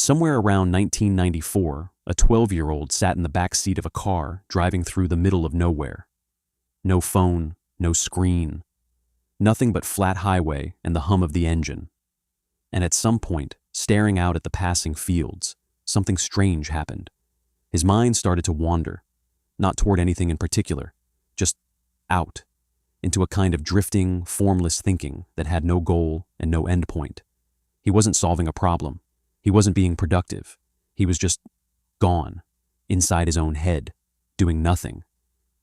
Somewhere around 1994, a 12-year-old sat in the back seat of a car driving through the middle of nowhere. No phone, no screen, nothing but flat highway and the hum of the engine. And at some point, staring out at the passing fields, something strange happened. His mind started to wander, not toward anything in particular, just out, into a kind of drifting, formless thinking that had no goal and no end point. He wasn't solving a problem. He wasn't being productive. He was just gone, inside his own head, doing nothing.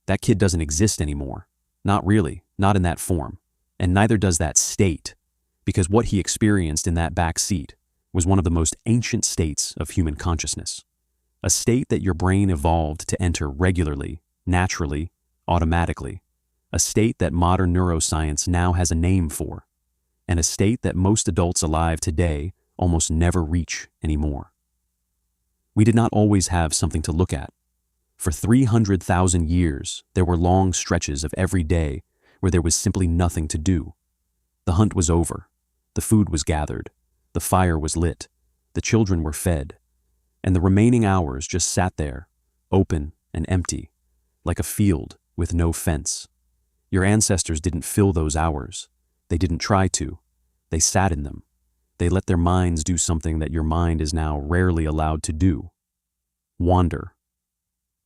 That kid doesn't exist anymore. Not really, not in that form. And neither does that state, because what he experienced in that back seat was one of the most ancient states of human consciousness. A state that your brain evolved to enter regularly, naturally, automatically. A state that modern neuroscience now has a name for. And a state that most adults alive today almost never reach anymore. We did not always have something to look at. For 300,000 years, there were long stretches of every day where there was simply nothing to do. The hunt was over, the food was gathered, the fire was lit, the children were fed, and the remaining hours just sat there, open and empty, like a field with no fence. Your ancestors didn't fill those hours. They didn't try to. They sat in them. They let their minds do something that your mind is now rarely allowed to do. Wander.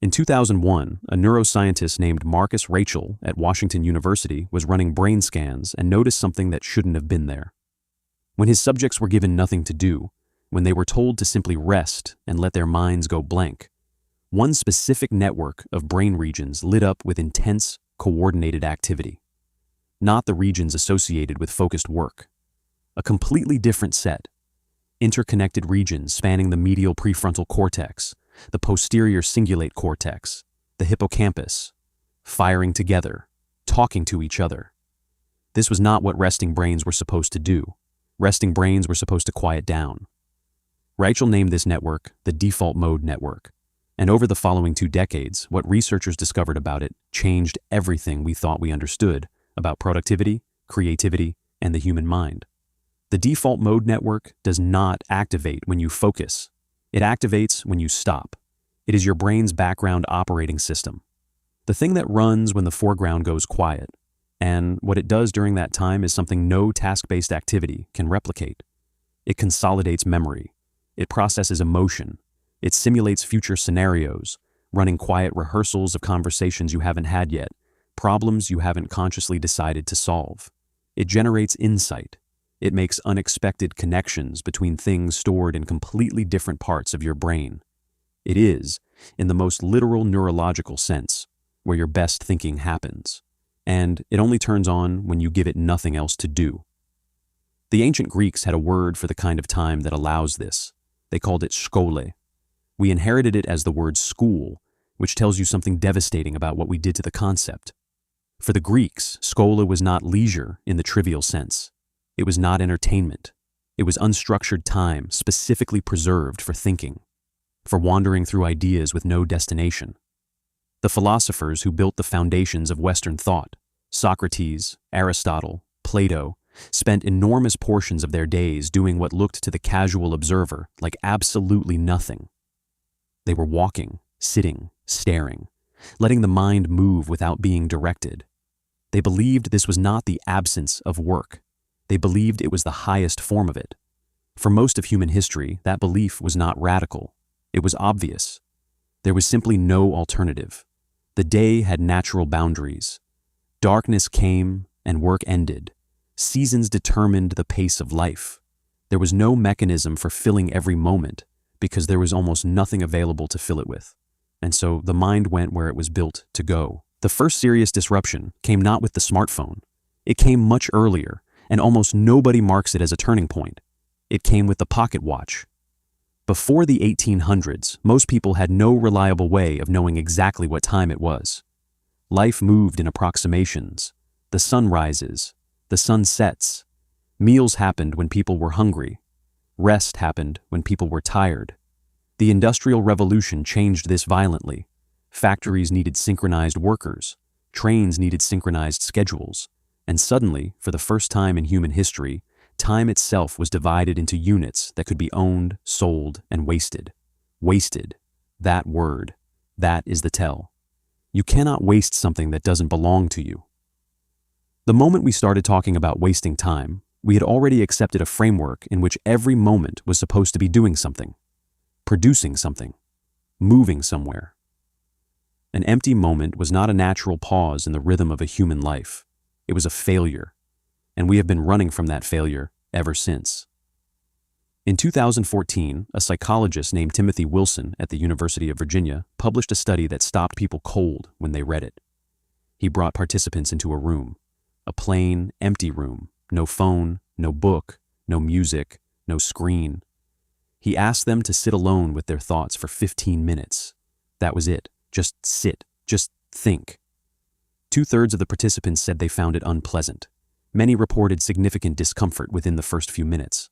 In 2001, a neuroscientist named Marcus Raichle at Washington University was running brain scans and noticed something that shouldn't have been there. When his subjects were given nothing to do, when they were told to simply rest and let their minds go blank, one specific network of brain regions lit up with intense, coordinated activity. Not the regions associated with focused work. A completely different set. Interconnected regions spanning the medial prefrontal cortex, the posterior cingulate cortex, the hippocampus, firing together, talking to each other. This was not what resting brains were supposed to do. Resting brains were supposed to quiet down. Raichle named this network the default mode network, and over the following 2 decades, what researchers discovered about it changed everything we thought we understood about productivity, creativity, and the human mind. The default mode network does not activate when you focus. It activates when you stop. It is your brain's background operating system. The thing that runs when the foreground goes quiet. And what it does during that time is something no task-based activity can replicate. It consolidates memory. It processes emotion. It simulates future scenarios, running quiet rehearsals of conversations you haven't had yet, problems you haven't consciously decided to solve. It generates insight. It makes unexpected connections between things stored in completely different parts of your brain. It is, in the most literal neurological sense, where your best thinking happens. And it only turns on when you give it nothing else to do. The ancient Greeks had a word for the kind of time that allows this. They called it schole. We inherited it as the word school, which tells you something devastating about what we did to the concept. For the Greeks, schole was not leisure in the trivial sense. It was not entertainment. It was unstructured time specifically preserved for thinking, for wandering through ideas with no destination. The philosophers who built the foundations of Western thought, Socrates, Aristotle, Plato, spent enormous portions of their days doing what looked to the casual observer like absolutely nothing. They were walking, sitting, staring, letting the mind move without being directed. They believed this was not the absence of work. They believed it was the highest form of it. For most of human history, that belief was not radical. It was obvious. There was simply no alternative. The day had natural boundaries. Darkness came and work ended. Seasons determined the pace of life. There was no mechanism for filling every moment because there was almost nothing available to fill it with. And so the mind went where it was built to go. The first serious disruption came not with the smartphone. It came much earlier, and almost nobody marks it as a turning point. It came with the pocket watch. Before the 1800s, most people had no reliable way of knowing exactly what time it was. Life moved in approximations. The sun rises. The sun sets. Meals happened when people were hungry. Rest happened when people were tired. The Industrial Revolution changed this violently. Factories needed synchronized workers. Trains needed synchronized schedules. And suddenly, for the first time in human history, Time itself was divided into units that could be owned, sold, and wasted. Wasted. That word. That is the tell. You cannot waste something that doesn't belong to you. The moment we started talking about wasting time, we had already accepted a framework in which every moment was supposed to be doing something, producing something, moving somewhere. An empty moment was not a natural pause in the rhythm of a human life. It was a failure, and we have been running from that failure ever since. In 2014, a psychologist named Timothy Wilson at the University of Virginia published a study that stopped people cold when they read it. He brought participants into a room, a plain, empty room, no phone, no book, no music, no screen. He asked them to sit alone with their thoughts for 15 minutes. That was it. Just sit. Just think. 2/3 of the participants said they found it unpleasant. Many reported significant discomfort within the first few minutes.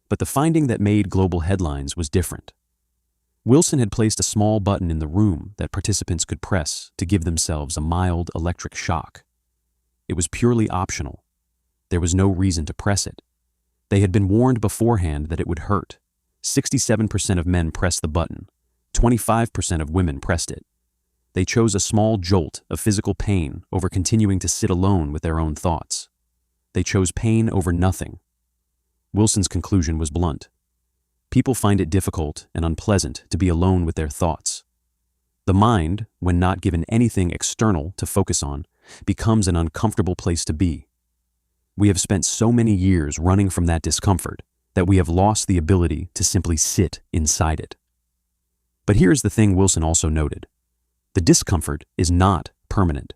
But the finding that made global headlines was different. Wilson had placed a small button in the room that participants could press to give themselves a mild electric shock. It was purely optional. There was no reason to press it. They had been warned beforehand that it would hurt. 67% of men pressed the button. 25% of women pressed it. They chose a small jolt of physical pain over continuing to sit alone with their own thoughts. They chose pain over nothing. Wilson's conclusion was blunt. People find it difficult and unpleasant to be alone with their thoughts. The mind, when not given anything external to focus on, becomes an uncomfortable place to be. We have spent so many years running from that discomfort that we have lost the ability to simply sit inside it. But here's the thing Wilson also noted. The discomfort is not permanent.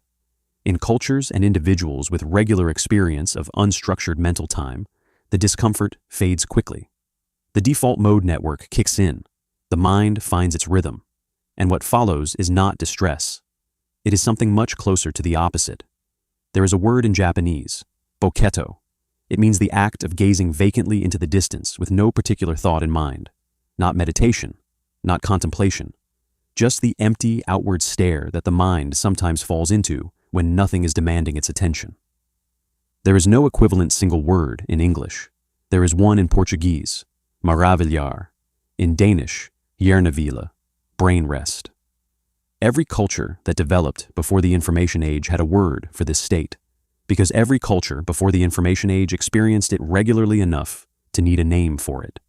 In cultures and individuals with regular experience of unstructured mental time, the discomfort fades quickly. The default mode network kicks in. The mind finds its rhythm. And what follows is not distress. It is something much closer to the opposite. There is a word in Japanese, boketto. It means the act of gazing vacantly into the distance with no particular thought in mind. Not meditation, not contemplation. Just the empty outward stare that the mind sometimes falls into when nothing is demanding its attention. There is no equivalent single word in English. There is one in Portuguese, maravilhar. In Danish, hjernehvile, brain rest. Every culture that developed before the information age had a word for this state, because every culture before the information age experienced it regularly enough to need a name for it.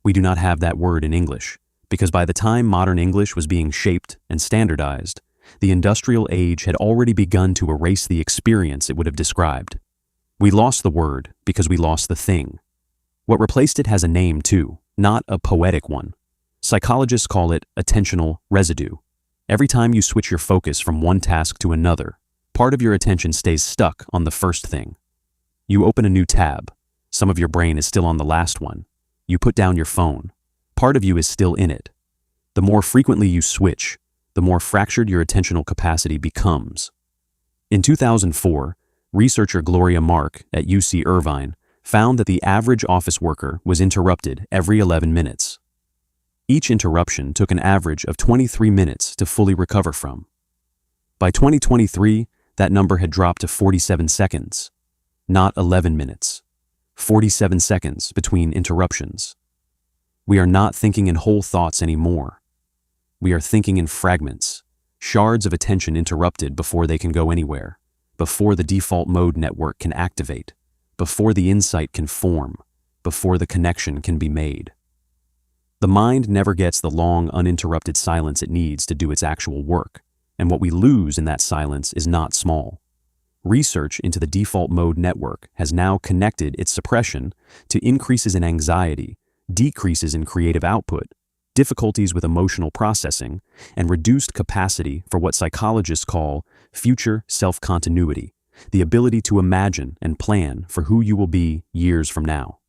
We do not have that word in English, because by the time modern English was being shaped and standardized, the industrial age had already begun to erase the experience it would have described. We lost the word because we lost the thing. What replaced it has a name too, not a poetic one. Psychologists call it attentional residue. Every time you switch your focus from one task to another, part of your attention stays stuck on the first thing. You open a new tab. Some of your brain is still on the last one. You put down your phone. Part of you is still in it. The more frequently you switch, the more fractured your attentional capacity becomes. In 2004, researcher Gloria Mark at UC Irvine found that the average office worker was interrupted every 11 minutes. Each interruption took an average of 23 minutes to fully recover from. By 2023, that number had dropped to 47 seconds, not 11 minutes. 47 seconds between interruptions. We are not thinking in whole thoughts anymore. We are thinking in fragments, shards of attention interrupted before they can go anywhere, before the default mode network can activate, before the insight can form, before the connection can be made. The mind never gets the long, uninterrupted silence it needs to do its actual work, and what we lose in that silence is not small. Research into the default mode network has now connected its suppression to increases in anxiety, decreases in creative output, difficulties with emotional processing, and reduced capacity for what psychologists call future self-continuity, the ability to imagine and plan for who you will be years from now.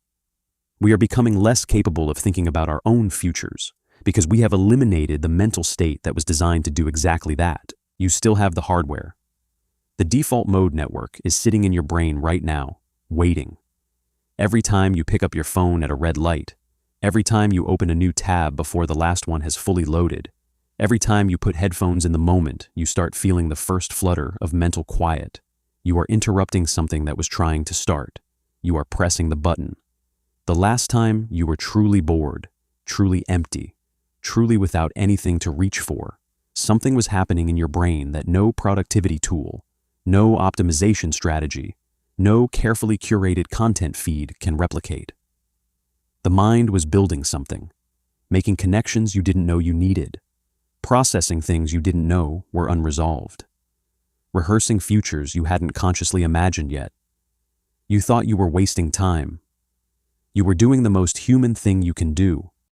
We are becoming less capable of thinking about our own futures because we have eliminated the mental state that was designed to do exactly that. You still have the hardware. The default mode network is sitting in your brain right now, waiting. Every time you pick up your phone at a red light, every time you open a new tab before the last one has fully loaded, every time you put headphones in the moment you start feeling the first flutter of mental quiet, you are interrupting something that was trying to start. You are pressing the button. The last time you were truly bored, truly empty, truly without anything to reach for, something was happening in your brain that no productivity tool, no optimization strategy, no carefully curated content feed can replicate. The mind was building something, making connections you didn't know you needed, processing things you didn't know were unresolved, rehearsing futures you hadn't consciously imagined yet. You thought you were wasting time. You were doing the most human thing you can do,